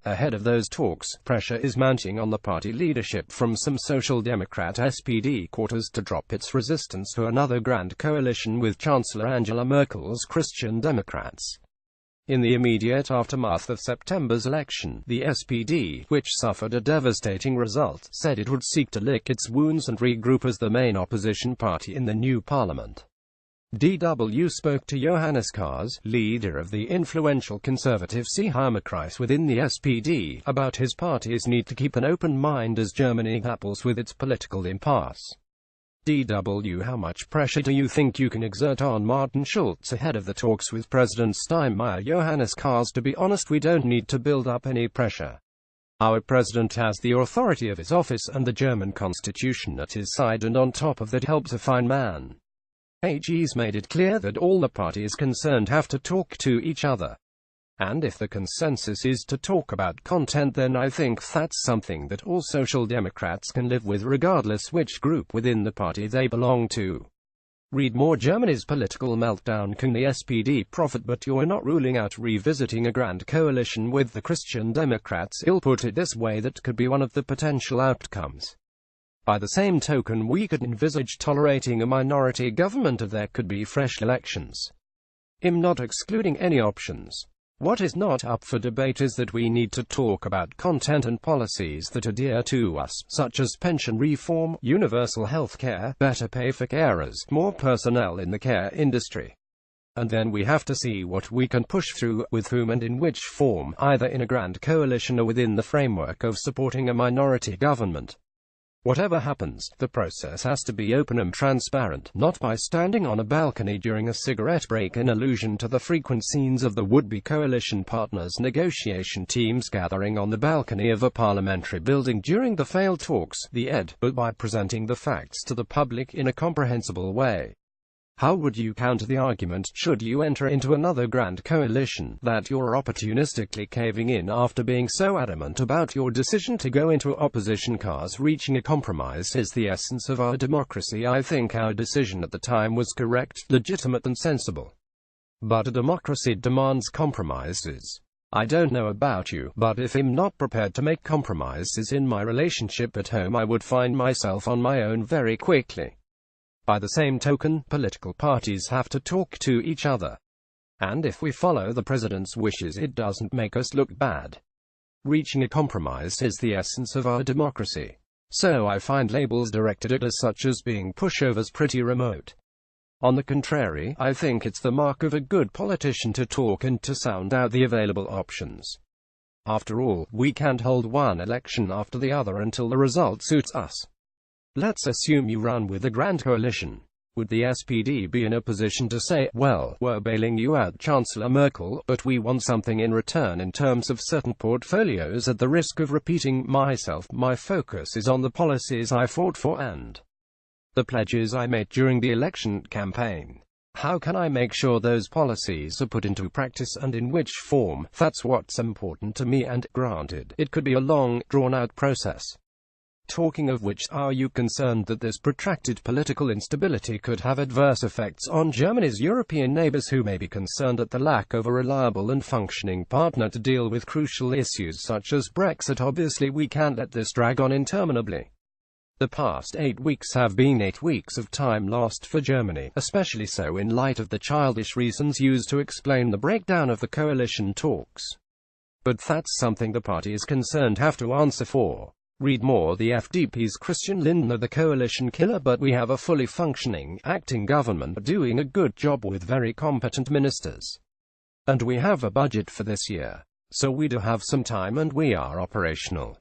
Ahead of those talks, pressure is mounting on the party leadership from some Social Democrat SPD quarters to drop its resistance to another grand coalition with Chancellor Angela Merkel's Christian Democrats. In the immediate aftermath of September's election, the SPD, which suffered a devastating result, said it would seek to lick its wounds and regroup as the main opposition party in the new parliament. DW spoke to Johannes Kahrs, leader of the influential conservative Heimatkreis within the SPD, about his party's need to keep an open mind as Germany grapples with its political impasse. DW: how much pressure do you think you can exert on Martin Schulz ahead of the talks with President Steinmeier? Johannes Kahrs: to be honest, we don't need to build up any pressure. Our president has the authority of his office and the German constitution at his side, and on top of that helps a fine man. He's made it clear that all the parties concerned have to talk to each other. And if the consensus is to talk about content, then I think that's something that all Social Democrats can live with, regardless which group within the party they belong to. Read more: Germany's political meltdown. Can the SPD profit? But you're not ruling out revisiting a grand coalition with the Christian Democrats. He'll put it this way: that could be one of the potential outcomes. By the same token, we could envisage tolerating a minority government if there could be fresh elections. I'm not excluding any options. What is not up for debate is that we need to talk about content and policies that are dear to us, such as pension reform, universal health care, better pay for carers, more personnel in the care industry. And then we have to see what we can push through, with whom and in which form, either in a grand coalition or within the framework of supporting a minority government. Whatever happens, the process has to be open and transparent, not by standing on a balcony during a cigarette break in allusion to the frequent scenes of the would-be coalition partners' negotiation teams gathering on the balcony of a parliamentary building during the failed talks, but by presenting the facts to the public in a comprehensible way. How would you counter the argument, should you enter into another grand coalition, that you're opportunistically caving in after being so adamant about your decision to go into opposition? Kahrs: reaching a compromise is the essence of our democracy. I think our decision at the time was correct, legitimate and sensible. But a democracy demands compromises. I don't know about you, but if I'm not prepared to make compromises in my relationship at home, I would find myself on my own very quickly. By the same token, political parties have to talk to each other. And if we follow the president's wishes, it doesn't make us look bad. Reaching a compromise is the essence of our democracy. So I find labels directed at us such as being pushovers pretty remote. On the contrary, I think it's the mark of a good politician to talk and to sound out the available options. After all, we can't hold one election after the other until the result suits us. Let's assume you run with a grand coalition. Would the SPD be in a position to say, well, we're bailing you out, Chancellor Merkel, but we want something in return in terms of certain portfolios? At the risk of repeating myself, my focus is on the policies I fought for and the pledges I made during the election campaign. How can I make sure those policies are put into practice, and in which form? That's what's important to me, and, granted, it could be a long, drawn-out process. Talking of which, are you concerned that this protracted political instability could have adverse effects on Germany's European neighbors, who may be concerned at the lack of a reliable and functioning partner to deal with crucial issues such as Brexit? Obviously, we can't let this drag on interminably. The past 8 weeks have been 8 weeks of time lost for Germany, especially so in light of the childish reasons used to explain the breakdown of the coalition talks. But that's something the parties concerned have to answer for. Read more: the FDP's Christian Lindner, the coalition killer, but we have a fully functioning, acting government doing a good job with very competent ministers. And we have a budget for this year. So we do have some time and we are operational.